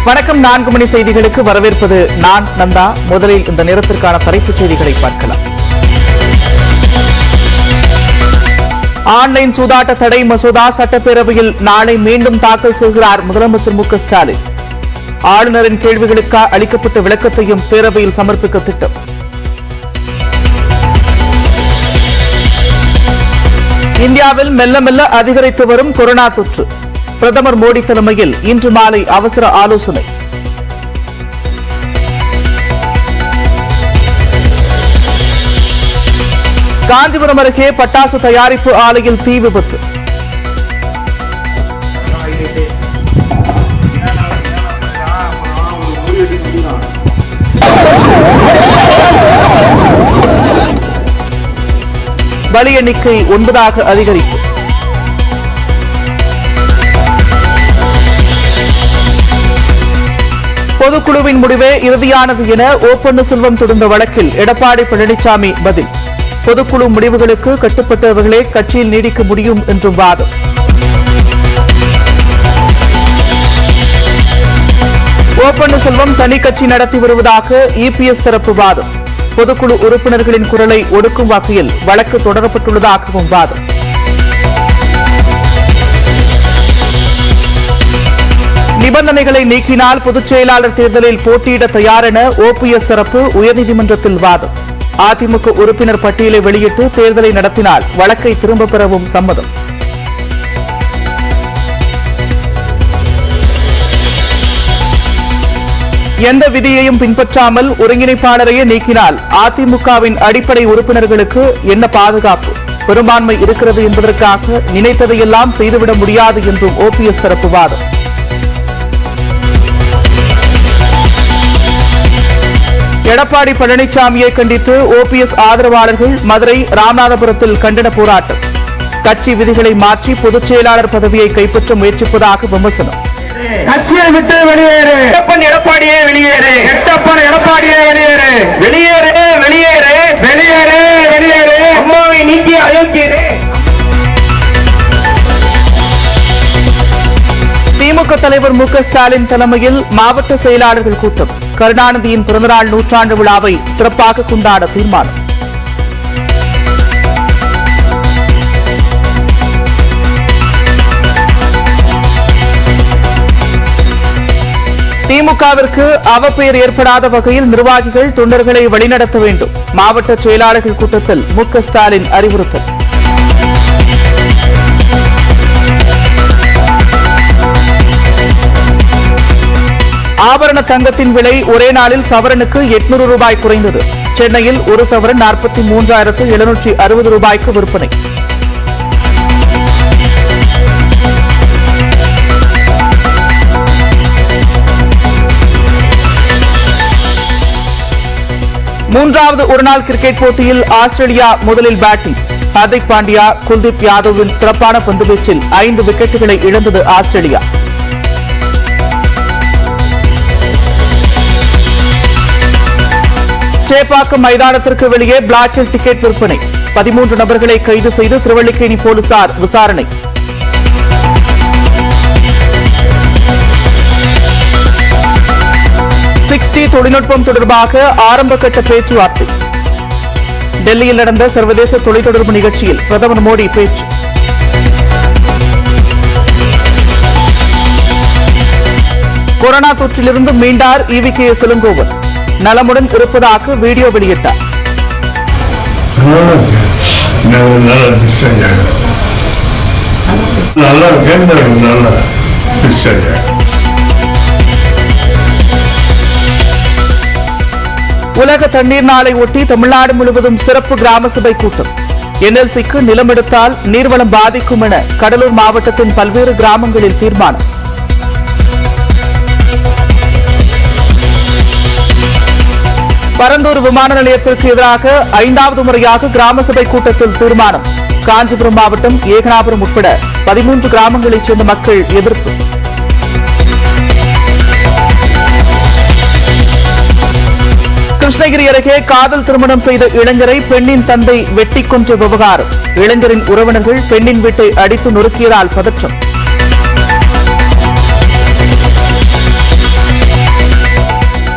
வணக்கம். 4 மணி செய்திகளுக்கு வரவேற்பது நான் நந்தா. முதலில் இந்த நேரத்திற்கான தலைப்புச் செய்திகளை பார்க்கலாம். ஆன்லைன் சூதாட்ட தடை மசோதா சட்டப்பேரவையில் நாளை மீண்டும் தாக்கல் செய்கிறார் முதலமைச்சர் மு.க.ஸ்டாலின். ஆளுநரின் கேள்விகளுக்கு அளிக்கப்பட்ட விளக்கத்தையும் பேரவையில் சமர்ப்பிக்க திட்டம். இந்தியாவில் மெல்ல மெல்ல அதிகரித்து வரும் கொரோனா தொற்று. பிரதமர் மோடி தலைமையில் இன்று மாலை அவசர ஆலோசனை. காஞ்சிபுரம் அருகே பட்டாசு தயாரிப்பு ஆலையில் தீ விபத்து. பலி எண்ணிக்கை 9 அதிகரிப்பு. பொதுக்குழுவின் முடிவே இறுதியானது என ஓ பன்னீர்செல்வம் தொடர்ந்த வழக்கில் எடப்பாடி பழனிசாமி பதில். பொதுக்குழு முடிவுகளுக்கு கட்டுப்பட்டவர்களே கட்சியில் நீடிக்க முடியும் என்றும் வாதம். ஓ பன்னீர்செல்வம் தனி கட்சி நடத்தி வருவதாக இபிஎஸ் தரப்பு வாதம். பொதுக்குழு உறுப்பினர்களின் குரலை ஒடுக்கும் வகையில் வழக்கு தொடரப்பட்டுள்ளதாகவும் வாதம். நிபந்தனைகளை நீக்கினால் பொதுச் செயலாளர் தேர்தலில் போட்டியிட தயார் என ஓபிஎஸ் தரப்பு உயர்நீதிமன்றத்தில் வாதம். அதிமுக உறுப்பினர் பட்டியலை வெளியிட்டு தேர்தலை நடத்தினால் வழக்கை திரும்பப் பெறவும் சம்மதம். எந்த விதியையும் பின்பற்றாமல் ஒருங்கிணைப்பாளரையே நீக்கினால் அதிமுகவின் அடிப்படை உறுப்பினர்களுக்கு என்ன பாதுகாப்பு? பெரும்பான்மை இருக்கிறது என்பதற்காக நினைத்ததையெல்லாம் செய்துவிட முடியாது என்றும் ஓபிஎஸ் தரப்பு வாதம். எடப்பாடி பழனிசாமியை கண்டித்து ஓபிஎஸ் ஆதரவாளர்கள் மதுரை ராமநாதபுரத்தில் கண்டன போராட்டம். கட்சி விதிகளை மாற்றி பொதுச் செயலாளர் பதவியை கைப்பற்ற முயற்சிப்பதாக விமர்சனம். கட்சியை விட்டு வெளியேறு, எடப்பாடியே வெளியேறு, எடப்பாடியே வெளியேறு, வெளியேறு, வெளியேறு, வெளியேறு, வெளியேறு, அம்மாவை நீக்கி அயோக்கியரே. திமுக தலைவர் மு.க.ஸ்டாலின் தலைமையில் மாவட்ட செயலாளர்கள் கூட்டம். கருணாநிதியின் பிறந்தநாள் நூற்றாண்டு விழாவை சிறப்பாக கொண்டாட தீர்மானம். திமுகவிற்கு அவப்பெயர் ஏற்படாத வகையில் நிர்வாகிகள் தொண்டர்களை வழிநடத்த வேண்டும். மாவட்ட செயலாளர்கள் கூட்டத்தில் மு.க.ஸ்டாலின் அறிவுறுத்தல். ஆபரண தங்கத்தின் விலை ஒரே நாளில் சவரனுக்கு 800 ரூபாய் குறைந்தது. சென்னையில் ஒரு சவரன் 43,760 ரூபாய்க்கு விற்பனை. மூன்றாவது ஒருநாள் கிரிக்கெட் போட்டியில் ஆஸ்திரேலியா முதலில் பேட்டிங். ஹார்திக் பாண்டியா, குல்தீப் யாதவின் சிறப்பான பந்துவீச்சில் 5 விக்கெட்டுகளை இழந்தது ஆஸ்திரேலியா. சேப்பாக்கம் மைதானத்திற்கு வெளியே பிளாக்கில் டிக்கெட் விற்பனை. 13 நபர்களை கைது செய்து திருவல்லிக்கேணி போலீசார் விசாரணை. தொழில்நுட்பம் தொடர்பாக ஆரம்பகட்ட பேச்சுவார்த்தை. டெல்லியில் நடந்த சர்வதேச தொலைத்தொடர்பு நிகழ்ச்சியில் பிரதமர் மோடி பேச்சு. கொரோனா தொற்றிலிருந்து மீண்டார் EVKS இளங்கோவன். நலமுடன் இருப்பதாக வீடியோ வெளியிட்டார். உலக தண்ணீர் நாளை ஒட்டி தமிழ்நாடு முழுவதும் சிறப்பு கிராம சபை கூட்டம். NLCக்கு நிலம் எடுத்தால் நீர்வளம் பாதிக்கும் என கடலூர் மாவட்டத்தின் பல்வேறு கிராமங்களில் தீர்மானம். பரந்தூர் விமான நிலையத்திற்கு எதிராக 5வது முறையாக கிராம சபை கூட்டத்தில் தீர்மானம். காஞ்சிபுரம் மாவட்டம் ஏகனாபுரம் உட்பட 13 கிராமங்களைச் சேர்ந்த மக்கள் எதிர்ப்பு. கிருஷ்ணகிரி அருகே காதல் திருமணம் செய்த இளைஞரை பெண்ணின் தந்தை வெட்டிக் கொன்ற விவகாரம். இளைஞரின் உறவினர்கள் பெண்ணின் வீட்டை அடித்து நொறுக்கியதால் பதற்றம்.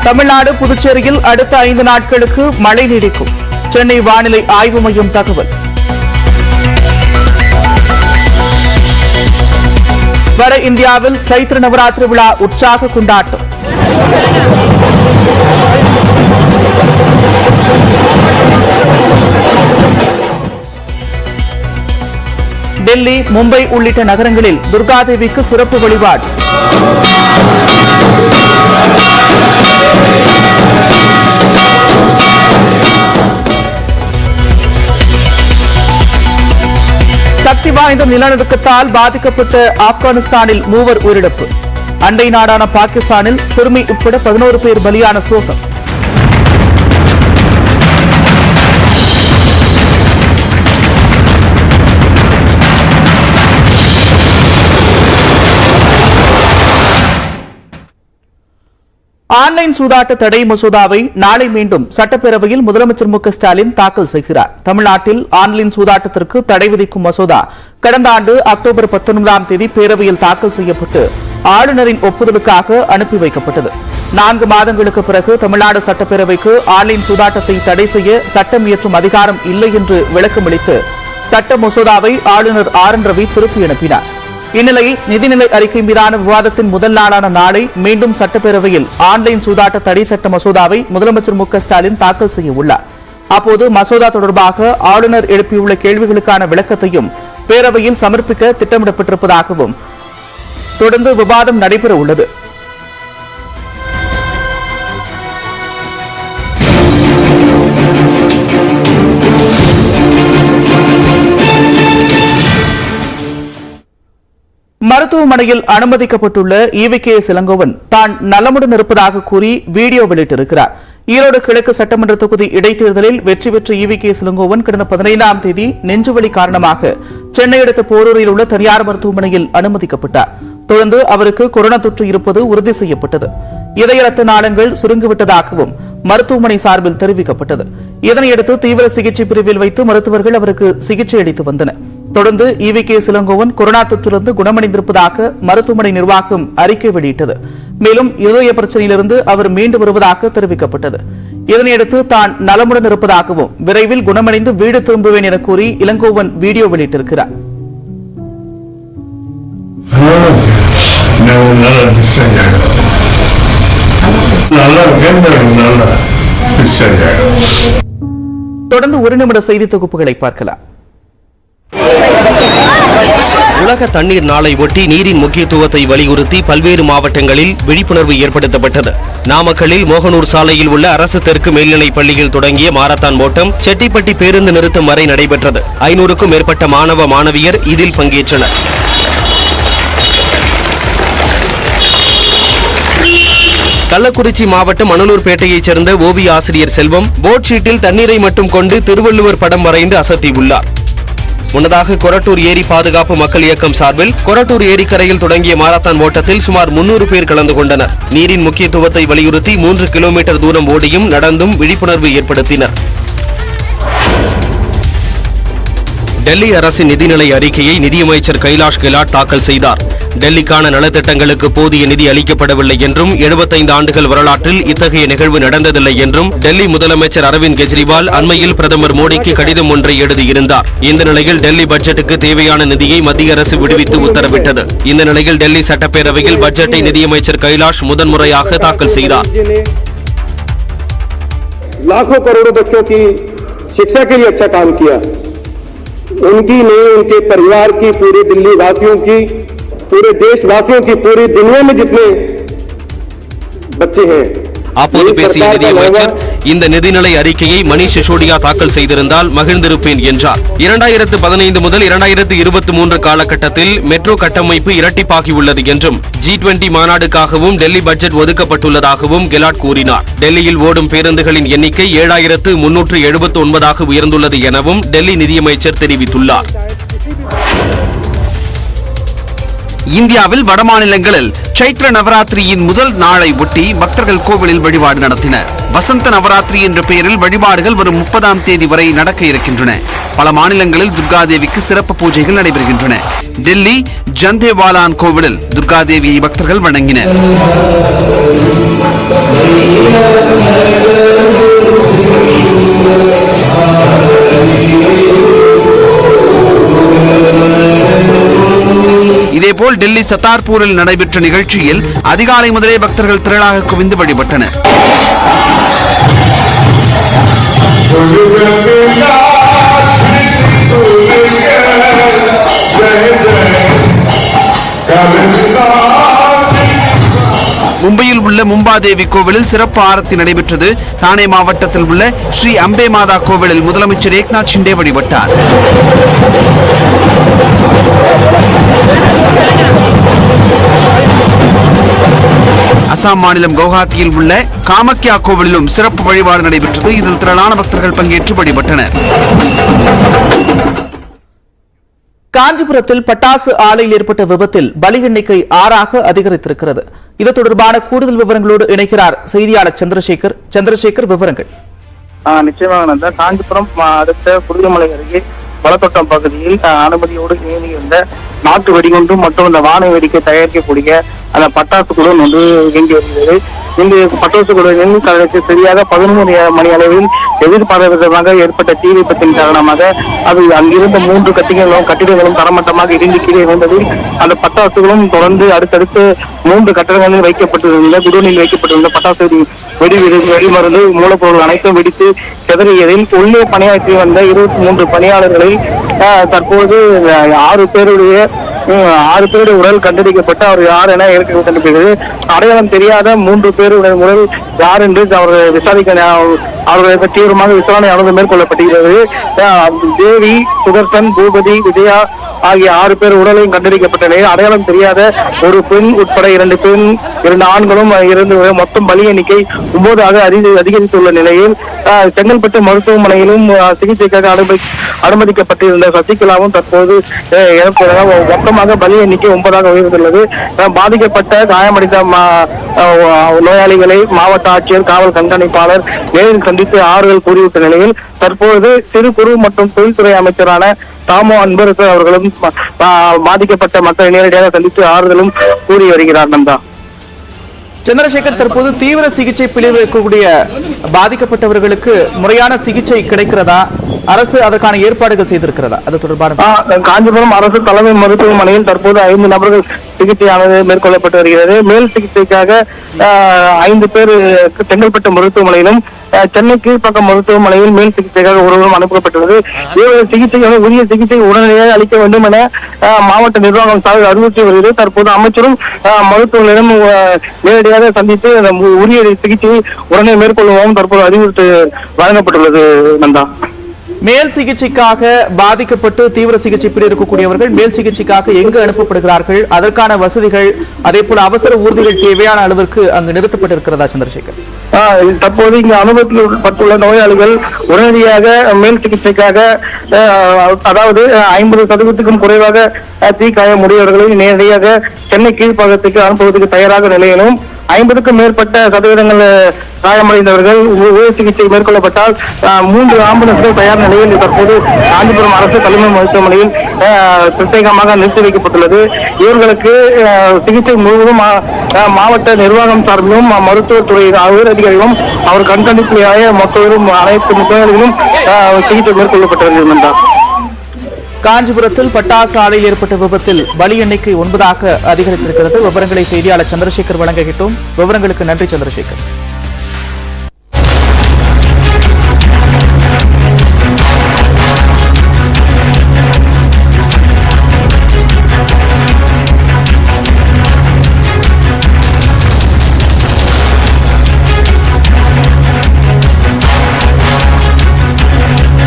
தமிழ்நாடு புதுச்சேரியில் அடுத்த 5 நாட்களுக்கு மழை நீடிக்கும். சென்னை வானிலை ஆய்வு மையம் தகவல். வட இந்தியாவில் சைத்ர நவராத்திரி விழா உற்சாக கொண்டாட்டம். டெல்லி, மும்பை உள்ளிட்ட நகரங்களில் துர்காதேவிக்கு சிறப்பு வழிபாடு. சக்தி வாய்ந்த நிலநடுக்கத்தால் பாதிக்கப்பட்ட ஆப்கானிஸ்தானில் 3 உயிரிழப்பு. அண்டை நாடான பாகிஸ்தானில் சிறுமி உட்பட 11 பேர் பலியான சோகம். ஆன்லைன் சூதாட்ட தடை மசோதாவை நாளை மீண்டும் சட்டப்பேரவையில் முதலமைச்சர் மு.க.ஸ்டாலின் தாக்கல் செய்கிறார். தமிழ்நாட்டில் ஆன்லைன் சூதாட்டத்திற்கு தடை விதிக்கும் மசோதா கடந்த ஆண்டு அக்டோபர் 19ஆம் தேதி பேரவையில் தாக்கல் செய்யப்பட்டு ஆளுநரின் ஒப்புதலுக்காக அனுப்பி வைக்கப்பட்டது. 4 மாதங்களுக்கு பிறகு தமிழ்நாடு சட்டப்பேரவைக்கு ஆன்லைன் சூதாட்டத்தை தடை செய்ய சட்டம் இயற்றும் அதிகாரம் இல்லை என்று விளக்கமளித்து சட்ட மசோதாவை ஆளுநர் ஆர்.என். ரவி திருப்பி அனுப்பினார். இந்நிலையில் நிதிநிலை அறிக்கை மீதான விவாதத்தின் முதல் நாளான நாளை மீண்டும் சட்டப்பேரவையில் ஆன்லைன் சூதாட்ட தடை சட்ட மசோதாவை முதலமைச்சர் மு.க.ஸ்டாலின் தாக்கல் செய்ய உள்ளார். அப்போது மசோதா தொடர்பாக ஆளுநர் எழுப்பியுள்ள கேள்விகளுக்கான விளக்கத்தையும் பேரவையில் சமர்ப்பிக்க திட்டமிடப்பட்டிருப்பதாகவும் தொடர்ந்து விவாதம் நடைபெற உள்ளது. மருத்துவமனையில் அனுமதிக்கப்பட்டுள்ள ஈ.வி.கே.எஸ். இளங்கோவன் தான் நலமுடன் இருப்பதாக கூறி வீடியோ வெளியிட்டிருக்கிறார். ஈரோடு கிழக்கு சட்டமன்ற தொகுதி இடைத்தேர்தலில் வெற்றி பெற்ற ஈ.வி.கே.எஸ். இளங்கோவன் கடந்த 15ஆம் தேதி நெஞ்சுவலி காரணமாக சென்னை அடுத்த போரூரில் உள்ள தனியார் மருத்துவமனையில் அனுமதிக்கப்பட்டார். தொடர்ந்து அவருக்கு கொரோனா தொற்று இருப்பது உறுதி செய்யப்பட்டது. இதய ரத்த நாளங்கள் சுருங்கிவிட்டதாகவும் மருத்துவமனை சார்பில் தெரிவிக்கப்பட்டது. இதனையடுத்து தீவிர சிகிச்சை பிரிவில் வைத்து மருத்துவர்கள் அவருக்கு சிகிச்சை அளித்து வந்தனர். தொடர்ந்து ஈ.வி.கே.எஸ். இளங்கோவன் கொரோனா தொற்றிலிருந்து குணமடைந்திருப்பதாக மருத்துவமனை நிர்வாகம் அறிக்கை வெளியிட்டது. மேலும் இதய பிரச்சனையிலிருந்து அவர் மீண்டு வருவதாக தெரிவிக்கப்பட்டது. இதனையடுத்து தான் நலமுடன் இருப்பதாகவும் விரைவில் குணமடைந்து வீடு திரும்புவேன் என கூறி இளங்கோவன் வீடியோ வெளியிட்டிருக்கிறார். தொடர்ந்து 1 நிமிட செய்தி தொகுப்புகளை பார்க்கலாம். உலக தண்ணீர் நாளை ஒட்டி நீரின் முக்கியத்துவத்தை வலியுறுத்தி பல்வேறு மாவட்டங்களில் விழிப்புணர்வு ஏற்படுத்தப்பட்டது. நாமக்கல்லில் மோகனூர் சாலையில் உள்ள அரசு தெற்கு மேல்நிலைப் பள்ளியில் தொடங்கிய மாரத்தான் ஓட்டம் செட்டிப்பட்டி பேருந்து நிறுத்தம் வரை நடைபெற்றது. 500க்கும் மேற்பட்ட மாணவ மாணவியர் இதில் பங்கேற்றனர். கள்ளக்குறிச்சி மாவட்டம் மணலூர்பேட்டையைச் சேர்ந்த ஓவிய ஆசிரியர் செல்வம் போட் ஷீட்டில் தண்ணீரை மட்டும் கொண்டு திருவள்ளுவர் படம் வரைந்து அசத்தியுள்ளார். முன்னதாக கொரட்டூர் ஏரி பாதுகாப்பு மக்கள் இயக்கம் சார்பில் கொரட்டூர் ஏரிக்கரையில் தொடங்கிய மாரத்தான் ஓட்டத்தில் சுமார் 300 பேர் கலந்து கொண்டனர். நீரின் முக்கியத்துவத்தை வலியுறுத்தி 3 கிலோமீட்டர் தூரம் ஓடியும் நடந்தும் விழிப்புணர்வு ஏற்படுத்தினர். டெல்லி அரசின் நிதிநிலை அறிக்கையை நிதியமைச்சர் கைலாஷ் கெலாட் தாக்கல் செய்தார். டெல்லிக்கான நலத்திட்டங்களுக்கு போதிய நிதி அளிக்கப்படவில்லை என்றும் 75 ஆண்டுகள் வரலாற்றில் இத்தகைய நிகழ்வு நடந்ததில்லை என்றும் டெல்லி முதலமைச்சர் அரவிந்த் கெஜ்ரிவால் அண்மையில் பிரதமர் மோடிக்கு கடிதம் ஒன்றை எழுதியிருந்தார். இந்த நிலையில் டெல்லி பட்ஜெட்டுக்கு தேவையான நிதியை மத்திய அரசு விடுவித்து உத்தரவிட்டது. இந்த நிலையில் டெல்லி சட்டப்பேரவையில் பட்ஜெட்டை நிதியமைச்சர் கைலாஷ் முதன்முறையாக தாக்கல் செய்தார். लाखों करोड़ों बच्चों की शिक्षा के लिए अच्छा काम किया, उनकी नहीं उनके परिवार की, पूरे दिल्ली वासियों की, पूरे देशवासियों की, पूरी दुनिया में जितने बच्चे हैं. அப்போது பேசிய நிதியமைச்சர் இந்த நிதிநிலை அறிக்கையை மணிஷ் சிசோடியா தாக்கல் செய்திருந்தால் மகிழ்ந்திருப்பேன் என்றார். 2015 முதல் 2023 காலகட்டத்தில் மெட்ரோ கட்டமைப்பு இரட்டிப்பாகியுள்ளது என்றும் G20 மாநாடுக்காகவும் டெல்லி பட்ஜெட் ஒதுக்கப்பட்டுள்ளதாகவும் கெலாட் கூறினார். டெல்லியில் ஓடும் பேருந்துகளின் எண்ணிக்கை 7379 உயர்ந்துள்ளது எனவும் டெல்லி நிதியமைச்சர் தெரிவித்துள்ளார். இந்தியாவில் வடமாநிலங்களில் சைத்ர நவராத்திரியின் முதல் நாளை ஒட்டி பக்தர்கள் கோவிலில் வழிபாடு நடத்தினர். வசந்த நவராத்திரி என்ற பெயரில் வழிபாடுகள் வரும் 30ஆம் தேதி வரை நடக்க இருக்கின்றன. பல மாநிலங்களில் துர்காதேவிக்கு சிறப்பு பூஜைகள் நடைபெறுகின்றன. டெல்லி ஜந்தேவாலான் கோவிலில் துர்காதேவியை பக்தர்கள் வணங்கினர். இதேபோல் டெல்லி சத்தார்பூரில் நடைபெற்ற நிகழ்ச்சியில் அதிகாலை முதலே பக்தர்கள் திரளாக குவிந்து வழிபட்டனர். மும்பையில் உள்ள மும்பாதேவி கோவிலில் சிறப்பு ஆரத்தி நடைபெற்றது. தானே மாவட்டத்தில் உள்ள ஸ்ரீ அம்பே மாதா கோவிலில் முதலமைச்சர் ஏக்நாத் ஷிண்டே வழிபட்டார். அசாம் மாநிலம் கவுஹாத்தியில் உள்ள காமக்யா கோவிலிலும் சிறப்பு வழிபாடு நடைபெற்றது. இதில் திரளான பக்தர்கள் பங்கேற்று வழிபட்டனர். காஞ்சிபுரத்தில் பட்டாசு ஆலையில் ஏற்பட்ட விபத்தில் பலி எண்ணிக்கை 6ஆக அதிகரித்திருக்கிறது. இது தொடர்பான கூடுதல் விவரங்களோடு இணைக்கிறார் செய்தியாளர் சந்திரசேகர். விவரங்கள். நிச்சயமாக காஞ்சிபுரம் அடுத்த புதுமலை அருகே வளத்தோட்டம் பகுதியில் அனுமதியோடு இயங்கியிருந்த நாட்டு வெடிகுண்டு மற்றும் இந்த வான வேடிக்கை தயாரிக்கக்கூடிய அந்த பட்டாசு குழு ஒன்று இயங்கி வருகிறது. இந்த பட்டாசு குழுவின் சரியாக 11 மணி அளவில் எதிர்பாராதமாக ஏற்பட்ட தீ விபத்தின் காரணமாக அது அங்கிருந்த 3 கட்டிடங்களும் தரமட்டமாக இடிந்து கீழே விழுந்ததில் அந்த பட்டாசுகளும் தொடர்ந்து அடுத்தடுத்து 3 கட்டடங்களில் வைக்கப்பட்டிருந்த குடோனில் வைக்கப்பட்டிருந்த பட்டாசு வெடிமருந்து மூலப்பொருள் அனைத்தும் வெடித்து செதறியதில் உள்ளே பணியாற்றி வந்த 23 பணியாளர்களில் தற்போது 6 பேருடைய உடல் கண்டறிக்கப்பட்டு அவர் யார் என கண்டுபிடிக்கிறது. அடையாளம் தெரியாத 3 பேருடைய உடல் யார் என்று அவர்கள் விசாரிக்க அவர்களுக்கு தீவிரமாக விசாரணை ஆனது மேற்கொள்ளப்பட்டிருக்கிறது. தேவி, சுதர்சன், பூபதி, விஜயா ஆகிய 6 பேர் உடலையும் கண்டறிக்கப்பட்ட நிலையில் அடையாளம் தெரியாத ஒரு பெண் உட்பட 2 ஆண்களும் இருந்து மொத்தம் பலி எண்ணிக்கை 9ஆக அதிகரித்துள்ள நிலையில் செங்கல்பட்டு மருத்துவமனையிலும் சிகிச்சைக்காக அனுமதிக்கப்பட்டிருந்த சசிகலாவும் தற்போது மொத்தமாக பலி எண்ணிக்கை 9ஆக உயர்ந்துள்ளது. பாதிக்கப்பட்ட காயமடைந்த நோயாளிகளை மாவட்ட ஆட்சியர், காவல் கண்காணிப்பாளர் நேரில் சந்தித்து ஆறுதல் கூறிவிட்ட நிலையில் தற்போது சிறு குறு மற்றும் தொழில்துறை அமைச்சரான தாமோ அன்பரசு அவர்களும் பாதிக்கப்பட்ட மக்களை நேரடியாக சந்தித்து ஆறுதலும் கூறி வருகிறார். நந்தா சந்திரசேகர், தற்போது தீவிர சிகிச்சை பிரிவில் இருக்கக்கூடிய பாதிக்கப்பட்டவர்களுக்கு முறையான சிகிச்சை கிடைக்கிறதா? அரசு அதற்கான ஏற்பாடுகள் செய்திருக்கிறதா? அது தொடர்பான காஞ்சிபுரம் அரசு தலைமை மருத்துவமனையில் தற்போது 5 நபர்கள் சிகிச்சையானது மேற்கொள்ளப்பட்டு வருகிறது. மேல் சிகிச்சைக்காக 5 பேர் செங்கல்பட்டு மருத்துவமனையிலும் சென்னை கீழ்ப்பாக்கம் மருத்துவமனையில் மேல் சிகிச்சைக்காக ஒருவரும் அனுப்பப்பட்டுள்ளது. உரிய சிகிச்சை உடனடியாக அளிக்க வேண்டும் என மாவட்ட நிர்வாகம் சார்பில் அறிவுறுத்தி வருகிறது. தற்போது அமைச்சரும் மருத்துவர்களிடம் நேரடியாக சந்தித்து உரிய சிகிச்சையை உடனே மேற்கொள்ளுவோம் தற்போது அறிவுறுத்தி வழங்கப்பட்டுள்ளது. நந்தா, மேல் சிகிச்சைக்காக பாதிக்கப்பட்டு தீவிர சிகிச்சை பிரிவில் இருக்கக்கூடியவர்கள் மேல் சிகிச்சைக்காக எங்கு அனுப்பப்படுகிறார்கள்? அதற்கான வசதிகள், அதே போல அவசர ஊர்திகள் தேவையான அளவிற்கு அங்கு நிறுத்தப்பட்டிருக்கிறதா? சந்திரசேகர், தற்போது இங்கு அனுமதிக்கப்பட்டுள்ள நோயாளிகள் உடனடியாக மேல் சிகிச்சைக்காக, அதாவது 50% குறைவாக தீக்காயம் உடையவர்களை நேரடியாக சென்னை கீழ்ப்பாக்கத்துக்கு அனுப்புவதற்கு தயாராக நிலையிலும் 50க்கும் மேற்பட்ட சதவீதங்கள் காயமடைந்தவர்கள் உயர் சிகிச்சை மேற்கொள்ளப்பட்டால் 3 ஆம்புலன்ஸ்கள் தயார் நிலையில் தற்போது காஞ்சிபுரம் அரசு தலைமை மருத்துவமனையில் பிரத்யேகமாக நிறுத்தி வைக்கப்பட்டுள்ளது. இவர்களுக்கு சிகிச்சை முழுவதும் மாவட்ட நிர்வாகம் சார்பிலும் மருத்துவத்துறை உயர் அதிகாரிகளும் அவர் கண்காணிப்பிலேயே மொத்தவரும் அனைத்து நோயாளிகளும் சிகிச்சை மேற்கொள்ளப்பட்டு வருகின்றனர். காஞ்சிபுரத்தில் பட்டாசு ஆலையில் ஏற்பட்ட விபத்தில் பலி எண்ணிக்கை 9ஆக அதிகரித்திருக்கிறது. விவரங்களை செய்தியாளர் சந்திரசேகர் வழங்கிட்டோம். விவரங்களுக்கு நன்றி சந்திரசேகர்.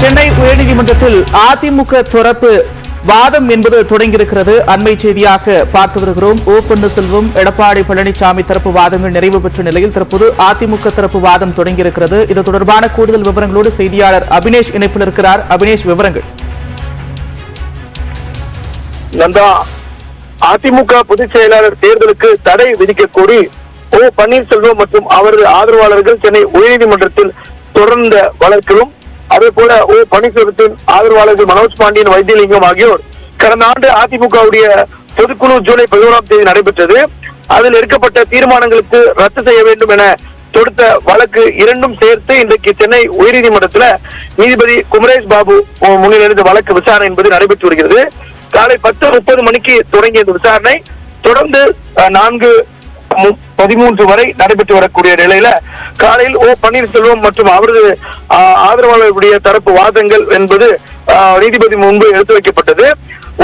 சென்னை உயர்நீதிமன்றத்தில் அதிமுக தரப்பு வாதம் என்பது தொடங்கியிருக்கிறது. அண்மை செய்தியாக பார்த்து வருகிறோம். ஓ பன்னீர்செல்வம், எடப்பாடி பழனிசாமி தரப்பு வாதங்கள் நிறைவு பெற்ற நிலையில் தற்போது அதிமுக தரப்பு வாதம் தொடங்கியிருக்கிறது. இது தொடர்பான கூடுதல் விவரங்களோடு செய்தியாளர் அபினேஷ் இணைப்பில் இருக்கிறார். அபினேஷ், விவரங்கள். நந்தா, அதிமுக பொதுச் செயலாளர் தேர்தலுக்கு தடை விதிக்க கோரி ஓ பன்னீர்செல்வம் மற்றும் அவரது ஆதரவாளர்கள் சென்னை உயர்நீதிமன்றத்தில் தொடர்ந்த வழக்கிலும் அதே போல ஓ பன்னீர்செல்வத்தின் ஆதரவாளர்கள் மனோஜ் பாண்டியன், வைத்தியலிங்கம் ஆகியோர் கடந்த ஆண்டு அதிமுகவுடைய பொதுக்குழு ஜூலை 11ஆம் தேதி நடைபெற்றது. அதில் எடுக்கப்பட்ட தீர்மானங்களுக்கு ரத்து செய்ய வேண்டும் என தொடுத்த வழக்கு இரண்டும் சேர்த்து இன்றைக்கு சென்னை உயர்நீதிமன்றத்தில் நீதிபதி குமரேஷ் பாபு முன்னிலையில் இந்த வழக்கு விசாரணை என்பது நடைபெற்று வருகிறது. காலை 10:30 மணிக்கு தொடங்கிய இந்த விசாரணை தொடர்ந்து 4:13 வரை நடைபெற்று வரக்கூடிய நிலையில காலையில் ஓ பன்னீர்செல்வம் மற்றும் அவரது ஆதரவாளர்களுடைய தரப்பு வாதங்கள் என்பது நீதிபதி முன்பு எடுத்து வைக்கப்பட்டது.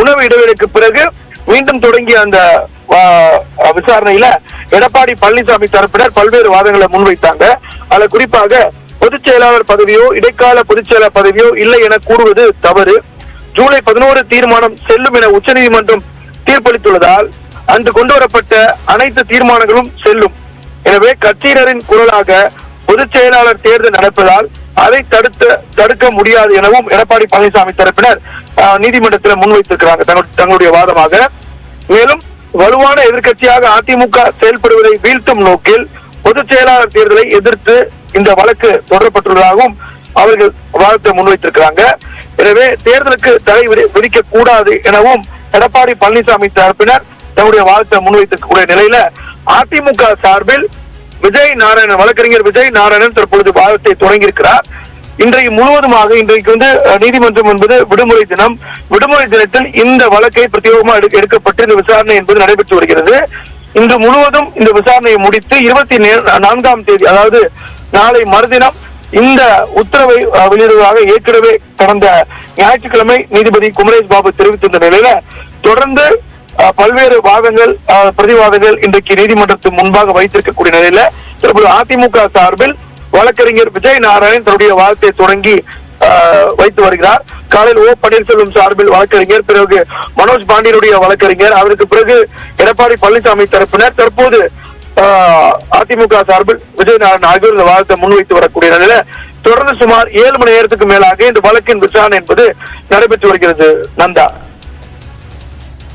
உணவு இடைவெளிக்கு பிறகு மீண்டும் தொடங்கிய அந்த விசாரணையில எடப்பாடி பழனிசாமி தரப்பினர் பல்வேறு வாதங்களை முன்வைத்தாங்க. அதுல குறிப்பாக பொதுச் செயலாளர் பதவியோ இடைக்கால பொதுச் செயலாளர் பதவியோ இல்லை என கூறுவது தவறு. ஜூலை 11 தீர்மானம் செல்லும் என உச்சநீதிமன்றம் தீர்ப்பளித்துள்ளதால் அன்று கொண்டு வரப்பட்ட அனைத்து தீர்மானங்களும் செல்லும். எனவே கட்சியினரின் குரலாக பொதுச் செயலாளர் தேர்தல் நடப்பதால் அதை தடுக்க முடியாது எனவும் எடப்பாடி பழனிசாமி தரப்பினர் நீதிமன்றத்தில் முன்வைத்திருக்கிறாங்க தங்களுடைய வாதமாக. மேலும் வலுவான எதிர்க்கட்சியாக அதிமுக செயல்படுவதை வீழ்த்தும் நோக்கில் பொதுச் செயலாளர் தேர்தலை எதிர்த்து இந்த வழக்கு தொடரப்பட்டுள்ளதாகவும் அவர்கள் வாதத்தை முன்வைத்திருக்கிறாங்க. எனவே தேர்தலுக்கு தடை விதிக்க கூடாது எனவும் எடப்பாடி பழனிசாமி தரப்பினர் தங்களுடைய வாதத்தை முன்வைத்திருக்கக்கூடிய நிலையில அதிமுக சார்பில் வழக்கறிஞர் விஜய் நாராயணன் தற்பொழுது வாதத்தை தொடங்கியிருக்கிறார். இன்றைக்கு முழுவதுமாக இன்றைக்கு நீதிமன்றம் என்பது விடுமுறை தினம். விடுமுறை தினத்தில் இந்த வழக்கை பிரத்யேகமாக எடுக்கப்பட்டு இந்த விசாரணை என்பது நடைபெற்று வருகிறது. இன்று முழுவதும் இந்த விசாரணையை முடித்து 24ஆம் தேதி அதாவது நாளை மறுதினம் இந்த உத்தரவை வெளியிடுவதாக ஏற்கனவே கடந்த ஞாயிற்றுக்கிழமை நீதிபதி குமரேஷ் பாபு தெரிவித்திருந்த நிலையில தொடர்ந்து பல்வேறு வாதங்கள் பிரதிவாதங்கள் இன்றைக்கு நீதிமன்றத்தின் முன்பாக வைத்திருக்கக்கூடிய நிலையில தற்போது அதிமுக சார்பில் வழக்கறிஞர் விஜய் நாராயணன் தன்னுடைய வாதத்தை தொடங்கி வைத்து வருகிறார். காலையில் ஓ பன்னீர்செல்வம் சார்பில் வழக்கறிஞர், பிறகு மனோஜ் பாண்டியனுடைய வழக்கறிஞர், அதற்கு பிறகு எடப்பாடி பழனிசாமி தரப்பினர், தற்போது அதிமுக சார்பில் விஜய் நாராயணன் ஆகியோர் இந்த வாதத்தை முன்வைத்து வரக்கூடிய நிலையில தொடர்ந்து சுமார் 7 மணி நேரத்துக்கு மேலாக இந்த வழக்கின் விசாரணை என்பது நடைபெற்று வருகிறது. நந்தா.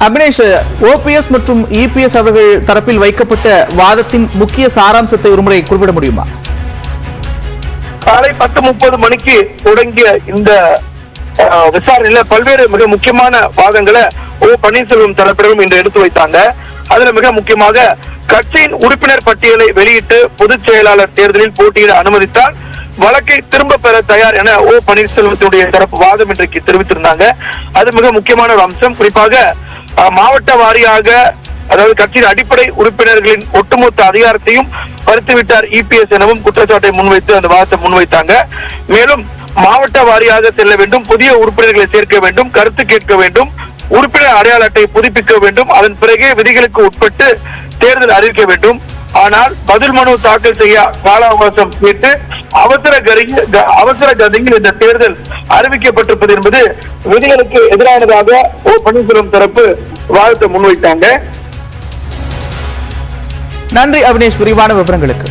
அபினேஷ், ஓபிஎஸ் மற்றும் இபிஎஸ் அவர்கள் தரப்பில் வைக்கப்பட்ட வாதத்தின் முக்கிய சாராம்சத்தை ஒருமுறை குறிப்பிட முடியுமா? காலை 10:30 மணிக்கு தொடங்கிய இந்த விசாரணையில பல்வேறு மிக முக்கியமான வாதங்களை ஓ பன்னீர்செல்வம் தரப்பினரும் இன்று எடுத்து வைத்தாங்க. அதுல மிக முக்கியமாக கட்சியின் உறுப்பினர் பட்டியலை வெளியிட்டு பொதுச் செயலாளர் தேர்தலில் போட்டியிட அனுமதித்தால் வழக்கை திரும்ப பெற தயார் என ஓ பன்னீர்செல்வத்தினுடைய தரப்பு வாதம் இன்றைக்கு தெரிவித்திருந்தாங்க. அது மிக முக்கியமான ஒரு அம்சம். குறிப்பாக மாவட்ட வாரியாக அதாவது கட்சியின் அடிப்படை உறுப்பினர்களின் ஒட்டுமொத்த அதிகாரத்தையும் பறித்துவிட்டார் இபிஎஸ் எனவும் குற்றச்சாட்டை முன்வைத்து அந்த வாதத்தை முன்வைத்தாங்க. மேலும் மாவட்ட வாரியாக செல்ல வேண்டும், புதிய உறுப்பினர்களை சேர்க்க வேண்டும், கருத்து கேட்க வேண்டும், உறுப்பினர் அடையாள அட்டை புதுப்பிக்க வேண்டும், அதன் பிறகு விதிகளுக்கு உட்பட்டு தேர்தல் அறிவிக்க வேண்டும். ஆனால் பதில் மனு தாக்கல் செய்ய கால அவகாசம் கேட்டு அவசர கதியில் இந்த தேர்தல் அறிவிக்கப்பட்டிருப்பது என்பது விதிகளுக்கு எதிரானதாக ஓ பன்னீர்செல்வம் தரப்பு வாதத்தை முன்வைத்தாங்க. நன்றி அபினேஷ், விரிவான விவரங்களுக்கு.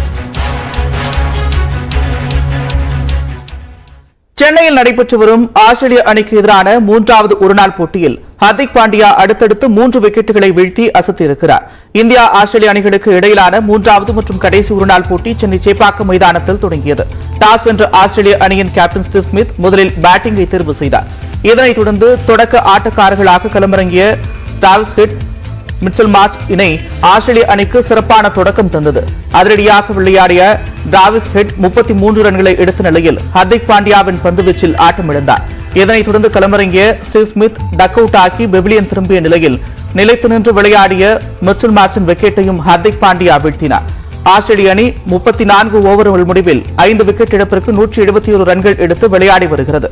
சென்னையில் நடைபெற்று வரும் ஆஸ்திரேலிய அணிக்கு எதிரான 3வது ஒருநாள் போட்டியில் ஹர்திக் பாண்டியா அடுத்தடுத்து 3 விக்கெட்டுகளை வீழ்த்தி அசத்தியிருக்கிறார். இந்தியா ஆஸ்திரேலிய அணிகளுக்கு இடையிலான 3வது மற்றும் கடைசி ஒருநாள் போட்டி சென்னை சேப்பாக்கம் மைதானத்தில் தொடங்கியது. டாஸ் வென்ற ஆஸ்திரேலிய அணியின் கேப்டன் ஸ்டீவ் ஸ்மித் முதலில் பேட்டிங்கை தேர்வு செய்தார். இதனைத் தொடர்ந்து தொடக்க ஆட்டக்காரர்களாக களமிறங்கிய டிராவிஸ் ஹெட், மிச்சல் மார்ஷ் இணை ஆஸ்திரேலிய அணிக்கு சிறப்பான தொடக்கம் தந்தது. அதிரடியாக விளையாடிய டிராவிஸ் ஹெட் 33 ரன்களை எடுத்த நிலையில் ஹர்திக் பாண்டியாவின் பந்துவீச்சில் ஆட்டமிழந்தார். இதனைத் தொடர்ந்து களமிறங்கிய ஸ்டீவ் ஸ்மித் டக் அவுட் ஆக்கி பெவிலியன் திரும்பிய நிலையில் நிலைத்து நின்று விளையாடிய மிச்சல் மார்ஷின் விக்கெட்டையும் ஹர்திக் பாண்டியா வீழ்த்தினார். ஆஸ்திரேலிய அணி 34 ஓவர்கள் முடிவில் 5 விக்கெட் இழப்பிற்கு 171 ரன்கள் எடுத்து விளையாடி வருகிறது.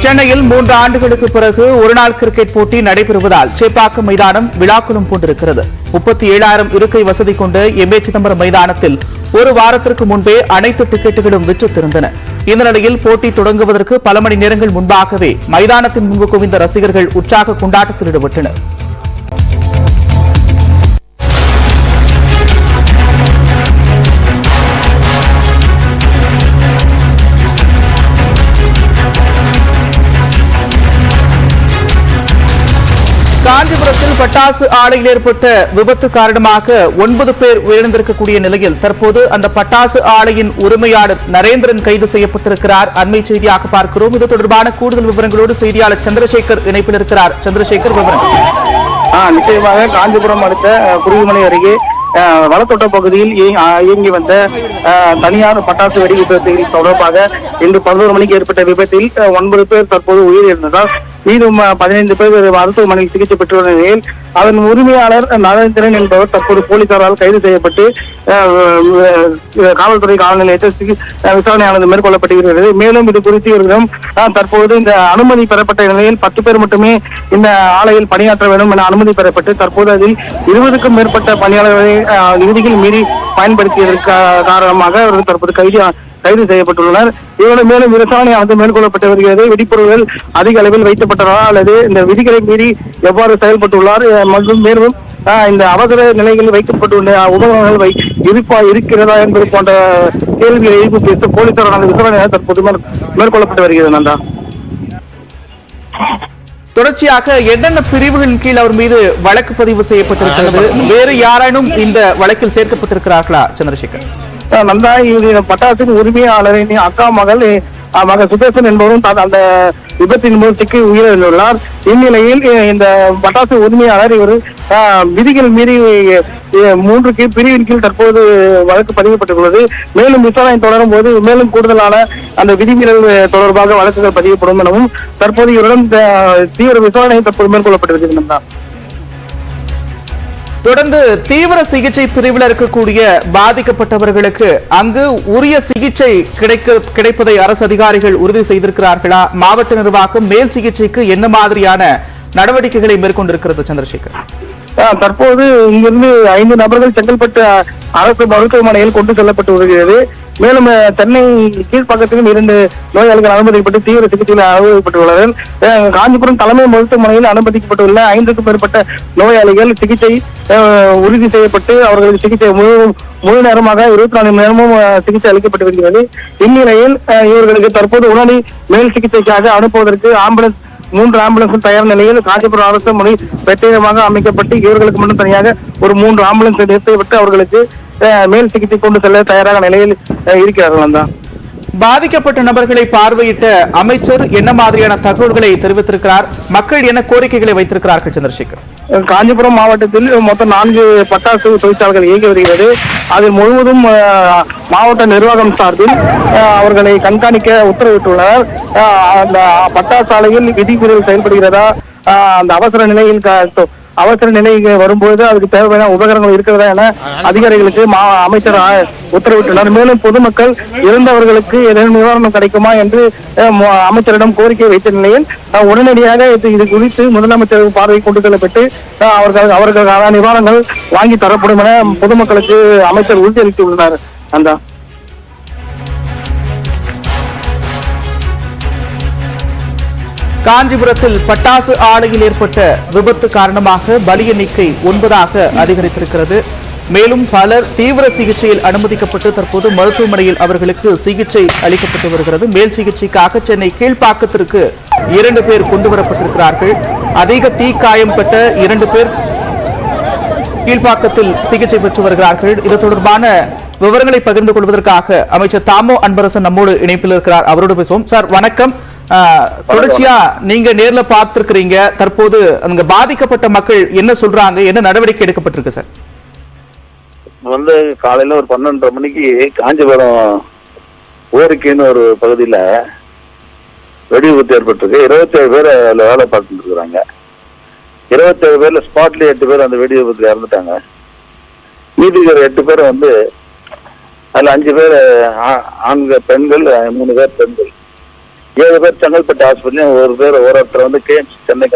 சென்னையில் 3 ஆண்டுகளுக்கு பிறகு ஒருநாள் கிரிக்கெட் போட்டி நடைபெறுவதால் சேப்பாக்கம் மைதானம் விழாக்குளம் கொண்டிருக்கிறது. 37,000 இருக்கை வசதி கொண்ட எம் ஏ சிதம்பரம் மைதானத்தில் ஒரு வாரத்திற்கு முன்பே அனைத்து டிக்கெட்டுகளும் விற்றுத்திருந்தன. இந்த நிலையில் போட்டி தொடங்குவதற்கு பல மணி நேரங்கள் முன்பாகவே மைதானத்தின் முன்பு குவிந்த ரசிகர்கள் உற்சாக கொண்டாட்டத்தில் ஈடுபட்டனர். காஞ்சிபுரத்தில் பட்டாசு ஆலையில் ஏற்பட்ட விபத்து காரணமாக 9 பேர் உயிரிழந்திருக்கக்கூடிய நிலையில் தற்போது அந்த பட்டாசு ஆலையின் உரிமையாளர் நரேந்திரன் கைது செய்யப்பட்டிருக்கிறார். அண்மை செய்தியாக பார்க்கிறோம். இது தொடர்பான கூடுதல் விவரங்களோடு செய்தியாளர் சந்திரசேகர் இணைப்பில் இருக்கிறார். சந்திரசேகர், விவரம். நிச்சயமாக காஞ்சிபுரம் அடுத்த குருவிமலை அருகே வளத்தோட்ட பகுதியில் இயங்கி வந்த தனியார் பட்டாசு வெடி விபத்து தொடர்பாக இன்று 11 மணிக்கு ஏற்பட்ட விபத்தில் 9 பேர் தற்போது உயிரிழந்ததால் மீதும் 15 பேர் மருத்துவமனையில் சிகிச்சை பெற்று வந்த நிலையில் அதன் உரிமையாளர் நரேந்திரன் என்பவர் தற்போது போலீசாரால் கைது செய்யப்பட்டு காவல்துறை காவல் நிலையத்தில் விசாரணையானது மேற்கொள்ளப்பட்டிருக்கிறது. மேலும் இது குறித்து இவர்களிடம் தற்போது இந்த அனுமதி பெறப்பட்ட நிலையில் 10 பேர் மட்டுமே இந்த ஆலையில் பணியாற்ற வேண்டும் என அனுமதி பெறப்பட்டு தற்போது அதில் 20க்கும் மேற்பட்ட பணியாளர்களை விதிகள் மீறி பயன்படுத்தியதற்கு காரணமாக அவர்கள் தற்போது கைது செய்யப்பட்டுள்ளனர். இவர்கள் மேலும் விசாரணையானது மேற்கொள்ளப்பட்டு வருகிறது. வெடிப்பொருள்கள் அதிக அளவில் வைக்கப்பட்டதா அல்லது இந்த விதிகளை மீறி எவ்வாறு செயல்பட்டுள்ளார் மற்றும் மேலும் இந்த அவசர நிலைகளில் வைக்கப்பட்டுள்ள உபகரணங்கள் இருக்கிறதா என்பது போன்ற கேள்விகளை எழுப்பி பேச போலீசாரான விசாரணை தற்போது மேற்கொள்ளப்பட்டு வருகிறது. நந்தா, தொடர்ச்சியாக என்னென்ன பிரிவுகளின் கீழ் அவர் மீது வழக்கு பதிவு செய்யப்பட்டிருக்கிறது? வேறு யாரேனும் இந்த வழக்கில் சேர்க்கப்பட்டிருக்கிறார்களா? சந்திரசேகர், நந்தா, பட்டாசின் உரிமையாளரின் அக்கா மகள் சுதேசன் என்பவரும் அந்த விபத்தின் போது சிக்கி உயிரிழந்துள்ளார். இந்நிலையில் இந்த பட்டாசு உரிமையாளர் இவர் விதிகள் மீறி 3 பிரிவின் கீழ் தற்போது வழக்கு பதியப்பட்டுள்ளது. மேலும் விசாரணை தொடரும் போது மேலும் கூடுதலான அந்த விதிமீறல் தொடர்பாக வழக்குகள் பதியப்படும் எனவும் தற்போது இவருடன் தீவிர விசாரணை தற்போது மேற்கொள்ளப்பட்டிருக்கிறது. தொடர்ந்து தீவிர சிகிச்சை பிரிவில் இருக்கக்கூடிய பாதிக்கப்பட்டவர்களுக்கு அங்கு உரிய சிகிச்சை கிடைப்பதை அரசு அதிகாரிகள் உறுதி செய்திருக்கிறார்களா? மாவட்ட நிர்வாகம் மேல் சிகிச்சைக்கு என்ன மாதிரியான நடவடிக்கைகளை மேற்கொண்டிருக்கிறது? சந்திரசேகர், தற்போது இங்கிருந்து 5 நபர்கள் செங்கல்பட்டு அரசு மருத்துவமனையில் கொண்டு செல்லப்பட்டு வருகிறது. மேலும் சென்னை கீழ்ப்பாக்கத்திலும் 2 நோயாளிகள் அனுமதிக்கப்பட்டு தீவிர சிகிச்சையில் அனுமதிக்கப்பட்டுள்ளனர். காஞ்சிபுரம் தலைமை மருத்துவமனையில் அனுமதிக்கப்பட்டுள்ள 5க்கும் மேற்பட்ட நோயாளிகள் சிகிச்சை உறுதி செய்யப்பட்டு அவர்களுக்கு சிகிச்சை முழு நேரமாக 24 மணி நேரமும் சிகிச்சை அளிக்கப்பட்டு வருகிறது. இந்நிலையில் இவர்களுக்கு தற்போது உடனடி மேல் சிகிச்சைக்காக அனுப்புவதற்கு 3 ஆம்புலன்ஸ் தயார் நிலையில் காஞ்சிபுரம் அரசு மொழி பிரத்யேகமாக அமைக்கப்பட்டு இவர்களுக்கு மட்டும் தனியாக ஒரு 3 ஆம்புலன்ஸ் நிறுத்தப்பட்டு அவர்களுக்கு மேல் சிகிச்சை கொண்டு செல்ல தயாராக நிலையில் இருக்கிறார்கள். தான் பாதிக்கப்பட்ட நபர்களை பார்வையிட்ட அமைச்சர் என்ன மாதிரியான தகவல்களை தெரிவித்திருக்கிறார்? மக்கள் என்ன கோரிக்கைகளை வைத்திருக்கிறார்கள்? சந்திரசேகர், காஞ்சிபுரம் மாவட்டத்தில் மொத்தம் 4 பட்டாசு தொழிற்சாலைகள் இயங்கி வருகிறது. அதில் முழுவதும் மாவட்ட நிர்வாகம் சார்பில் அவர்களை கண்காணிக்க உத்தரவிட்டுள்ளனர். அந்த பட்டாசு ஆலையில் விதிமுறைகள் செயல்படுகிறதா, அந்த அவசர நிலை வரும்போது அதுக்கு தேவையான உபகரணங்கள் இருக்கிறதா என அதிகாரிகளுக்கு அமைச்சர் உத்தரவிட்டுள்ளார். மேலும் பொதுமக்கள் இறந்தவர்களுக்கு ஏதேனும் நிவாரணம் கிடைக்குமா என்று அமைச்சரிடம் கோரிக்கை வைத்த நிலையில் உடனடியாக இது குறித்து முதலமைச்சர் பார்வை கொண்டு செல்லப்பட்டு அவர்களுக்கான நிவாரணங்கள் வாங்கி தரப்படும் என பொதுமக்களுக்கு அமைச்சர் உறுதியளித்துள்ளார். அந்த காஞ்சிபுரத்தில் பட்டாசு ஆலையில் ஏற்பட்ட விபத்து காரணமாக பலி எண்ணிக்கை 9ஆக அதிகரித்திருக்கிறது. மேலும் பலர் தீவிர சிகிச்சையில் அனுமதிக்கப்பட்டு தற்போது மருத்துவமனையில் அவர்களுக்கு சிகிச்சை அளிக்கப்பட்டு வருகிறது. மேல் சிகிச்சைக்காக சென்னை கீழ்ப்பாக்கத்திற்கு 2 பேர் கொண்டுவரப்பட்டிருக்கிறார்கள். அதிக தீக்காயம் பெற்ற 2 பேர் கீழ்ப்பாக்கத்தில் சிகிச்சை பெற்று வருகிறார்கள். இது தொடர்பான விவரங்களை பகிர்ந்து கொள்வதற்காக அமைச்சர் தாமோ அன்பரசன் நம்மோடு இணைப்பில் இருக்கிறார். அவரோடு பேசுவோம். சார், வணக்கம். தொடர்ச்சியா நீங்க நேர்ல பார்த்திருக்கிறீங்க. தற்போது அங்க பாதிக்கப்பட்ட மக்கள் என்ன சொல்றாங்க, என்ன நடவடிக்கை எடுக்கப்பட்டிருக்கு? சார், காலையில ஒரு 12:30 மணிக்கு காஞ்சிபுரம் ஓரிக்கைன்னு ஒரு பகுதியில வெடி விபத்து ஏற்பட்டிருக்கு. 27 பேர் அதுல வேலை பார்த்துட்டு இருக்கிறாங்க. 27 பேர்ல ஸ்பாட்ல 8 பேர் அந்த வெடி விபத்துல இறந்துட்டாங்க. மீதி 8 பேர் அதுல 5 பேர் ஆண்கள், பெண்கள், 3 பேர் பெண்கள், 7 பேர் செங்கல்பட்டு ஹாஸ்பிட்டலையும் ஒருத்தர் கேஎம்சி சென்னை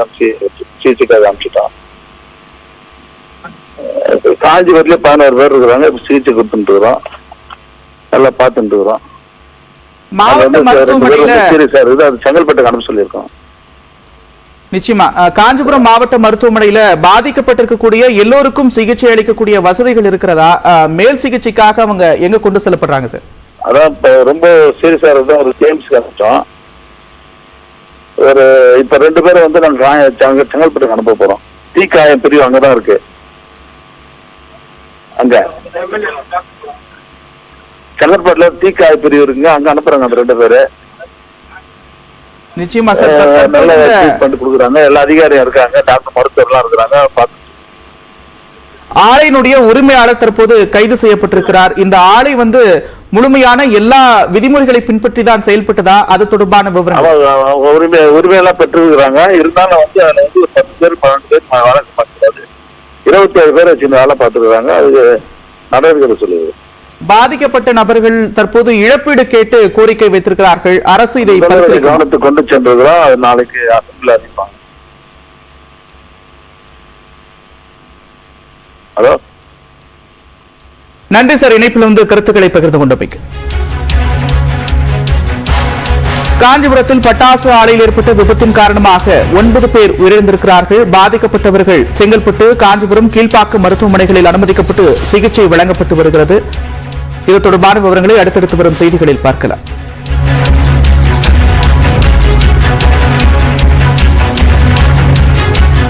சிகிச்சைக்காக அனுப்பிச்சிட்டோம். காஞ்சிபுரத்துல 11 பேர் இருக்கிறாங்க. இப்ப சிகிச்சை கொடுத்துட்டு இருக்கிறோம், நல்லா பார்த்துட்டு இருக்கிறோம். செங்கல்பட்டுக்கு அனுப்ப சொல்லியிருக்கோம். நிச்சயமா காஞ்சிபுரம் மாவட்ட மருத்துவமனையில பாதிக்கப்பட்டிருக்கக்கூடிய எல்லோருக்கும் சிகிச்சை அளிக்கக்கூடிய வசதிகள் இருக்கிறதா? மேல் சிகிச்சைக்காக அவங்க எங்க கொண்டு செல்லப்படுறாங்க? சார், அதான் ரொம்ப சீரியஸா இருந்தா ஒரு கேம்ஸ்க்கு அனுப்பிச்சோம். இப்ப 2 பேரை நாங்க செங்கல்பட்டுக்கு அனுப்ப போறோம். தீக்காயம் பிரிவு அங்கதான் இருக்கு. அங்க செங்கற்பட்டுல தீக்காய பிரிவு இருக்குங்க, அங்க அனுப்புறாங்க அந்த 2 பேரு. நிச்சயமா சார். நல்ல ட்ரீட்மெண்ட் கொடுக்குறாங்க, எல்லா அதிகாரியும் இருக்காங்க, டாக்டர் மருத்துவர்லாம் இருக்கிறாங்க. ஆலையினுடைய உரிமையாளர் தற்போது கைது செய்யப்பட்டிருக்கிறார். இந்த ஆலை முழுமையான எல்லா விதிமுறைகளை பின்பற்றி தான் செயல்பட்டதா? அது தொடர்பான விவரம் உரிமையெல்லாம் பெற்றிருக்கிறாங்க. இருந்தாலும் அதுல 10 பேர் 12 பேர் வழக்கு பார்க்கிறாரு. 27 பேர் வச்சு வேலை பார்த்துருக்காங்க. அது நடவடிக்கை சொல்லுது. பாதிக்கப்பட்ட நபர்கள் தற்போது இழப்பீடு கேட்டு கோரிக்கை வைத்திருக்கிறார்கள். அரசு இதை கவனத்துக்கு கொண்டு சென்றிருக்கிறோம். அது நாளைக்கு அசம்பிள் அறிவிப்பாங்க. ஹலோ, நன்றி சார். இணைப்பில் கருத்துக்களை பகிர்ந்து கொண்டமைக்கு. காஞ்சிபுரத்தில் பட்டாசு ஆலையில் ஏற்பட்ட விபத்தின் காரணமாக 9 பேர் உயிரிழந்திருக்கிறார்கள். பாதிக்கப்பட்டவர்கள் செங்கல்பட்டு, காஞ்சிபுரம், கீழ்ப்பாக்கம் மருத்துவமனைகளில் அனுமதிக்கப்பட்டு சிகிச்சை வழங்கப்பட்டு வருகிறது. இது தொடர்பான விவரங்களை அடுத்தடுத்து வரும் செய்திகளில் பார்க்கலாம்.